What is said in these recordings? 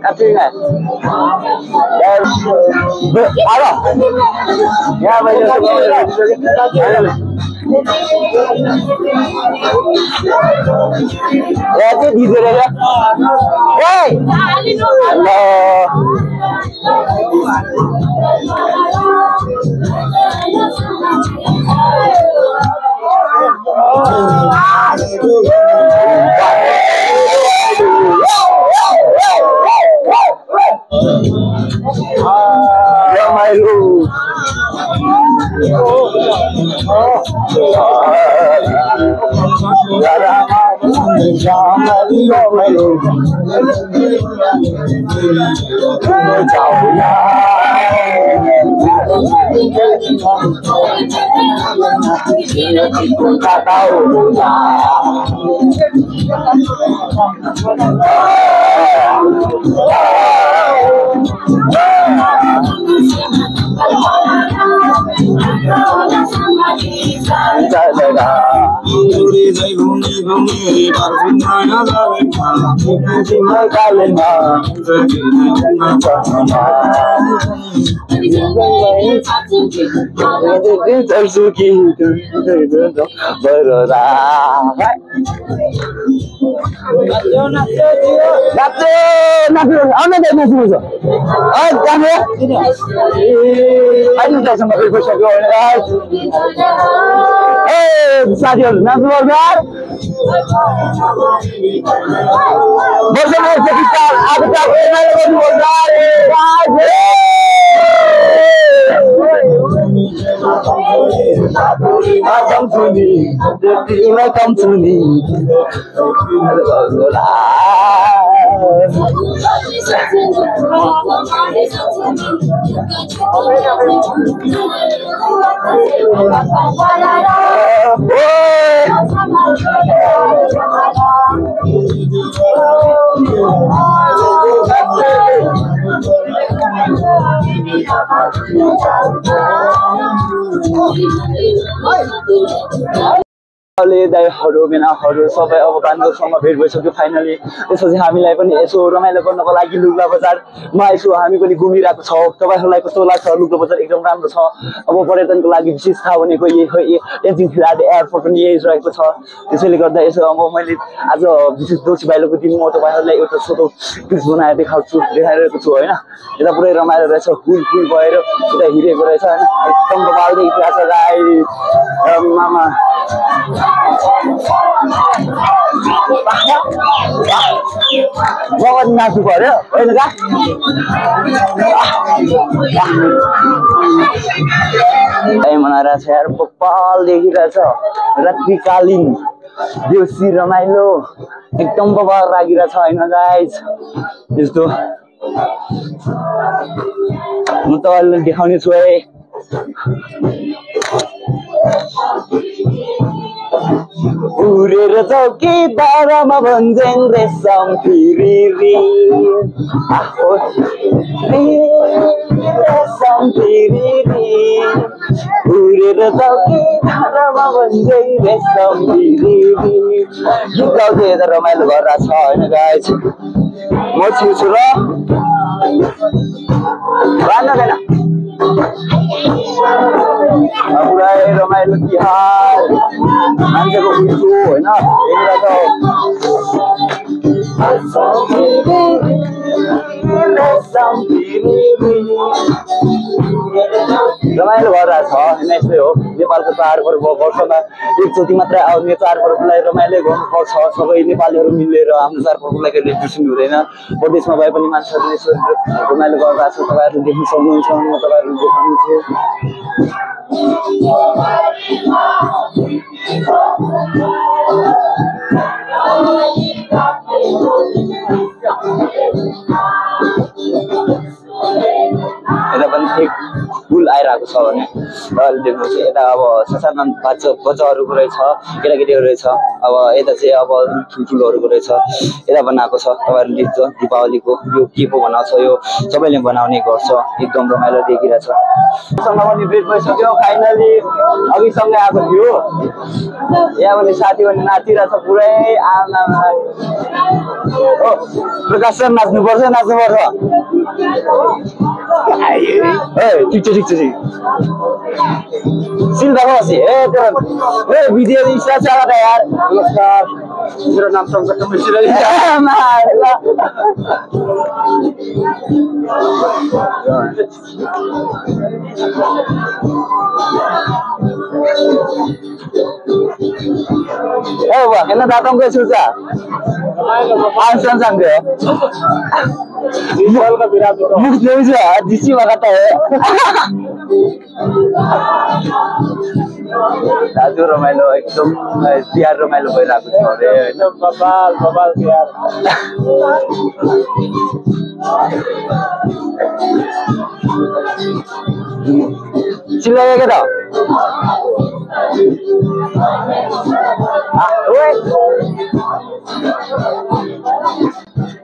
Katrina. Ada. Ya banyak sekali. Ya itu di sana ya. Hey. Halo. Ya Mailu. साथीहरु नाच्नु पर्छ यार बसेर चाहिँ आज तपाईले गर्नुपर्छ कम सुनी तिमीलाई कम सुनी दाइहरु बेनाहरु सबै अब बान्धवसँग भेट भइसक्यो फाइनली। त्यसपछि हामीलाई पनि यसो रमाइलो गर्नको लागि लुगा बजारमा यसो हामी पनि घुमिरहेको छौँ। तपाईहरुलाई कस्तो लाग्छ? लुगा बजार एकदम राम्रो छ। अब पर्यटनको लागि विशेष थाहा भनेको एजिङतिर एयरपोर्ट पनि यही रहेको छ। त्यसैले गर्दा यसो अब मैले आज विशेष दोषी भाइलोको दिन म तपाईहरुलाई एउटा छोटो क्लिप बनाएर देखाइरहेको छु हैन। यता पुरै रमाइलो रहेछ, फुल भएर पुरा हिरेको रहेछ हैन। एकदम रमाइलो देखिरहेको छ गाइस। मामा भगवान नाच्नु पर्यो होइन का? मनाइरहेछ यार, बप्पाल देखिरहेछ। रात्रिकालीन देउसी रमाइलो एकदम बबाल लागिरहेछ होइन गाइस। यस्तो म तपाईँलाई देखाउने छु है। उरेर चौकीदारमा भन्छन् रेशम फिरिरी रेशम फिरिरी उरेर चौकीदारमा भन्छन् रेशम फिरिरी। गीत गाउँदै यता रमाइलो गरिरहेको छ होइन गाइस। म छिर्छु र भन्न पुरै रमाइलो तिहार मान्छेको उल्टो होइन रमाइलो गरिरहेको छ होइन। यस्तै हो नेपालको चाडपर्व वर्षमा एकचोटि मात्रै आउने चाडपर्वलाई रमाइलो गर्नुपर्छ। सबै नेपालीहरू मिलेर हाम्रो चाडपर्वलाई कहिले बिर्सिनु हुँदैन। प्रदेशमा भए पनि मान्छेहरूले यसो रमाइलो गरिरहेको छ। तपाईँहरूले देख्न सक्नुहुन्छ, म तपाईँहरूले देखाउनु छु। यता पनि एक फुल आइरहेको छ भने तपाईँले देख्नुहुन्छ यता अब सासाना बच्चाहरूको रहेछ केटाकेटीहरू रहेछ अब यता चाहिँ अब ठुल्ठुलोहरूको रहेछ यता बनाएको छ तपाईँहरू देख्छ दीपावलीको यो के पो बनाउँछ यो सबैले बनाउने गर्छ एकदम रमाइलो देखिरहेछ सँग पनि भेट भइसक्यो फाइनली अघिसँगै आएको थियो यहाँ पनि साथी पनि नाचिरहेछ पुरै आमा प्रकाश सर नाच्नुपर्छ ठिक छ सिल्दा बसी भिडियो इच्छा छ यार नमस्कार मेरो नाम शङ्कर मिश्र हेर्न दातमको छुचा जिसी लगाता है दाजु रमाइलो एकदम तिहार रमाइलो भइरहेको छ अरे एकदम बबाल तिहार चिल्लायो के त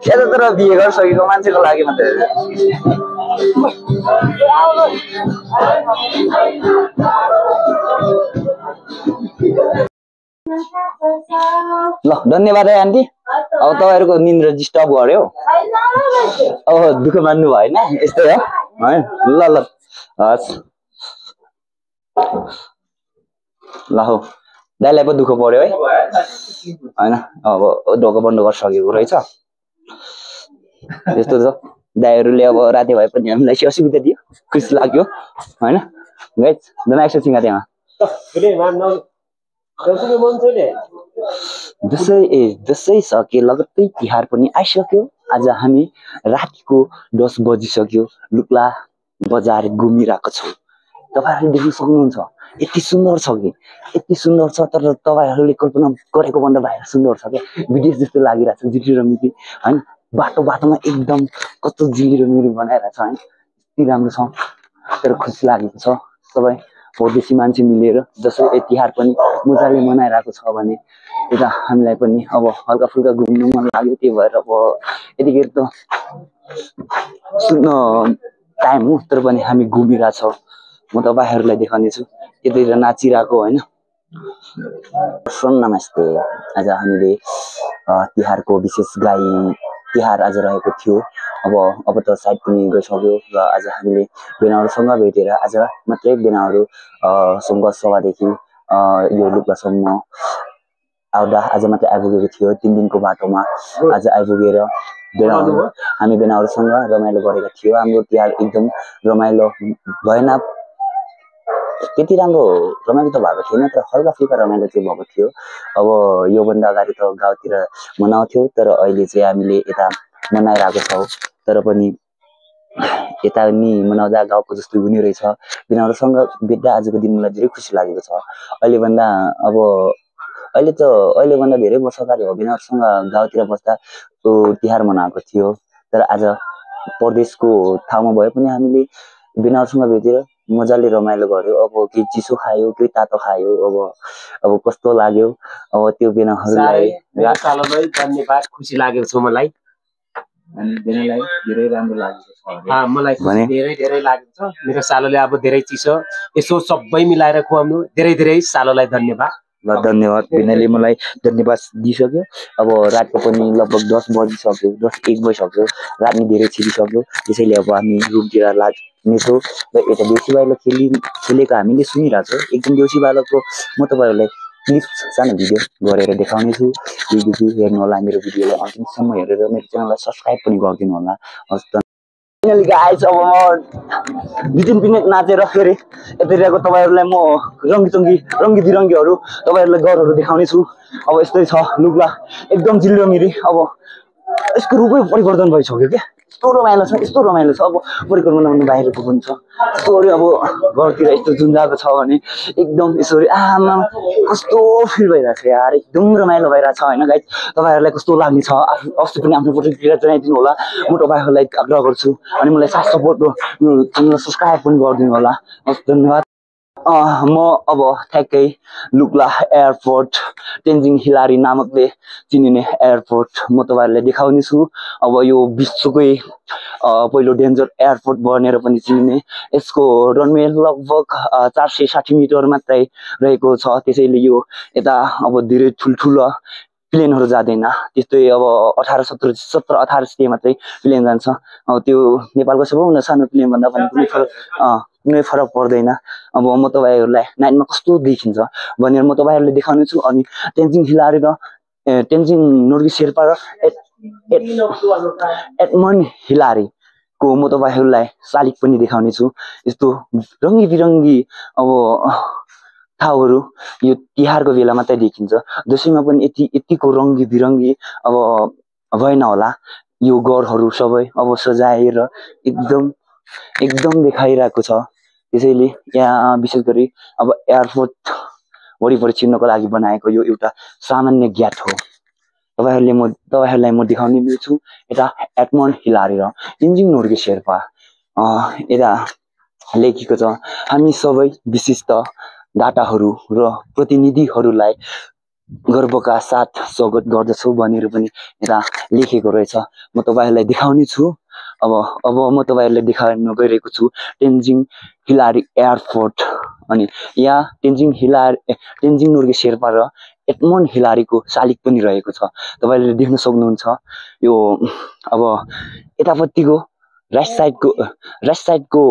यता तर बिहे गरिसकेको मान्छेको लागि मात्रै ल धन्यवाद है आन्टी अब तपाईँहरूको निन्द्रा डिस्टर्ब गर्यो अब दुःख मान्नु भएन यस्तै हो है ल हस् ल हौ दाइलाई पो दुःख पर्यो है होइन अब ढोका बन्द गरिसकेको रहेछ यस्तो छ दाइहरूले अब राति भए पनि हामीलाई असुविधा दियो खुसी लाग्यो होइन गाइस एकछिन सिंगा त्यहाँ दसैँ सके लगत्तै तिहार पनि आइसक्यो आज हामी रातिको 10 बजिसक्यो लुक्ला बजार घुमिरहेको छौँ तपाईँहरूले देख्न सक्नुहुन्छ यति सुन्दर छ कि यति सुन्दर छ तर तपाईँहरूले कल्पना गरेको भन्दा बाहिर सुन्दर छ क्या विदेश जस्तो लागिरहेको छ जिटी र मिटी होइन बाटोमा एकदम कस्तो जिलिरो मिरो बनाइरहेको छ होइन यति राम्रो छ तर खुसी लागेको छ सबै परदेशी मान्छे मिलेर दसैँ तिहार पनि मजाले मनाइरहेको छ भने यता हामीलाई पनि अब हल्का फुल्का घुम्नु मन लाग्यो त्यही भएर अब यतिखेर त सुन्न टाइम हो तर पनि हामी घुमिरहेछौँ म तपाईँहरूलाई देखाउने छु यतैतिर नाचिरहेको होइन नमस्ते आज हामीले तिहारको विशेष गाई तिहार आज रहेको थियो अब त साइड पनि गइसक्यो र आज हामीले बेनाहरूसँग भेटेर आज मात्रै बेनाहरू सभादेखि यो लुक्लासम्म आउँदा आज मात्रै आइपुगेको थियो 3 दिनको बाटोमा आज आइपुगेर हामी बेनाहरूसँग रमाइलो गरेका थियो हाम्रो तिहार एकदम रमाइलो भएन त्यति राम्रो रमाइलो त भएको थिएन तर हल्का फुल्का रमाइलो चाहिँ भएको थियो अब योभन्दा अगाडि त गाउँतिर मनाउँथ्यो तर अहिले चाहिँ हामीले यता मनाइरहेको छौँ तर पनि यता नि मनाउँदा गाउँको जस्तो हुने रहेछ बिनाहरूसँग भेट्दा आजको दिन मलाई धेरै खुसी लागेको छ अहिलेभन्दा धेरै वर्ष अगाडि हो बिनाहरूसँग गाउँतिर बस्दा तिहार मनाएको थियो तर आज परदेशको ठाउँमा भए पनि हामीले बिनाहरूसँग भेटेर मजाले रमाइलो गर्यो अब केही चिसो खायो केही तातो खायो अब कस्तो लाग्यो अब त्यो बेनाहरूलाई धन्यवाद खुसी लागेको छ मलाई अनि बेनालाई धेरै राम्रो लागेको छ मलाई धेरै लागेको छ मेरो सालोले अब धेरै चिसो यसो सबै मिलाएर खुवाउनु धेरै सालोलाई धन्यवाद ल धन्यवाद बेनाले मलाई धन्यवाद दिइसक्यो अब रातको पनि लगभग 10 बजिसक्यो 10-1 बजिसक्यो रात नि धेरै छिरिसक्यो त्यसैले अब हामी रुमतिर लाग्नेछौँ र यता देउसी भैलो खेलेको हामीले सुनिरहेको छौँ एकदम देउसी भैलोको म तपाईँहरूलाई क्लिप सानो भिडियो गरेर देखाउने छु हेर्नु होला मेरो भिडियोलाई अन्तिमसम्म हेरेर मेरो च्यानललाई सब्सक्राइब पनि गरिदिनु होला हस् फाइनली गाइस अब म 2-3 मिनेट नाचेर फेरि यतिखेरको तपाईँहरूलाई म रङ्गी बिरङ्गीहरू तपाईँहरूलाई घरहरू देखाउने छु अब यस्तै छ लुक्ला एकदम जिल्लो मिरी अब यसको रूपै परिवर्तन भइसक्यो क्या यस्तो रमाइलो छ अब परिक्रमा गर्नु बाहिरको पनि छ यसरी अब घरतिर यस्तो जुन्जाको छ भने एकदम यसरी आमा कस्तो फिल भइरहेको छ यार एकदम रमाइलो भइरहेको छ होइन गाइस तपाईँहरूलाई कस्तो लाग्ने छ अवश्य पनि आफ्नो प्रतिक्रिया जनाइदिनु होला म तपाईँहरूलाई आग्रह गर्छु अनि मलाई साथ सपोर्ट च्यानल सब्सक्राइब पनि गरिदिनु होला हस् धन्यवाद म अब ठ्याक्कै लुक्ला एयरपोर्ट तेन्जिङ हिलारी नामकले चिनिने एयरपोर्ट म तपाईँहरूलाई देखाउने छु अब यो विश्वकै पहिलो डेन्जर एयरपोर्ट बनेर पनि चिनिने यसको रनवे लगभग 460 मिटर मात्रै रहेको छ त्यसैले यो यता अब धेरै ठुल्ठुलो प्लेनहरू जाँदैन त्यस्तै अब 18 सिटी मात्रै प्लेन जान्छ त्यो नेपालको सबैभन्दा सानो प्लेन भन्दा पनि कुनै फरक पर्दैन अब म तपाईँहरूलाई नाइटमा कस्तो देखिन्छ भनेर म तपाईँहरूलाई देखाउने छु अनि तेन्जिङ हिलारी र तेन्जिङ नोर्गे शेर्पा र एडमन्ड हिलारीको म तपाईँहरूलाई शालिग पनि देखाउने छु यस्तो रङ्गी बिरङ्गी अब ठाउँहरू यो तिहारको बेला मात्रै देखिन्छ दसैँमा पनि यतिको रङ्गी बिरङ्गी अब भएन होला यो घरहरू सबै अब सजाएर एकदम देखाइरहेको छ त्यसैले यहाँ विशेष गरी अब एयरपोर्ट वरिपरि चिन्नको लागि बनाएको यो एउटा सामान्य ज्ञात हो तपाईँहरूलाई म देखाउने छु यता एडमन्ड हिलारी र तेन्जिङ नोर्गे शेर्पा यता लेखिएको छ हामी सबै विशिष्ट डाटाहरू र प्रतिनिधिहरूलाई गर्वका साथ स्वागत गर्दछौँ भनेर पनि यता लेखेको रहेछ म तपाईँहरूलाई देखाउने छु अब म तपाईँहरूलाई देखाउन गइरहेको छु तेन्जिङ हिलारी एयरपोर्ट अनि यहाँ तेन्जिङ नोर्गे शेर्पा र एडमन्ड हिलारीको शालिग पनि रहेको छ तपाईँले देख्न सक्नुहुन्छ यो अब यतापट्टिको राइट साइडको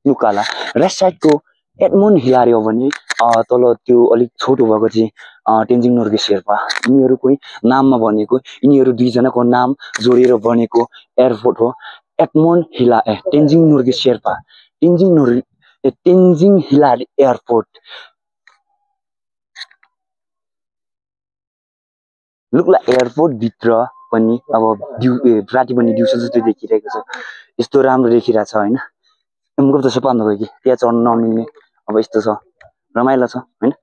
लुकाला राइट साइडको एडमन्ड हिलारी हो भने तल त्यो अलिक छोटो भएको चाहिँ तेन्जिङ नोर्गे शेर्पा यिनीहरूकै नाममा बनेको यिनीहरू दुईजनाको नाम जोडेर बनेको एयरपोर्ट हो तेन्जिङ नोर्गे शेर्पा तेन्जिङ हिलारी एयरपोर्ट लुक्ला एयरपोर्ट भित्र पनि अब राति पनि दिउँसो जस्तो देखिरहेको छ यस्तो राम्रो देखिरहेको छ होइन मुखप त सपान कि त्यहाँ चढ्न नमिल्ने अब यस्तो छ रमाइलो छ होइन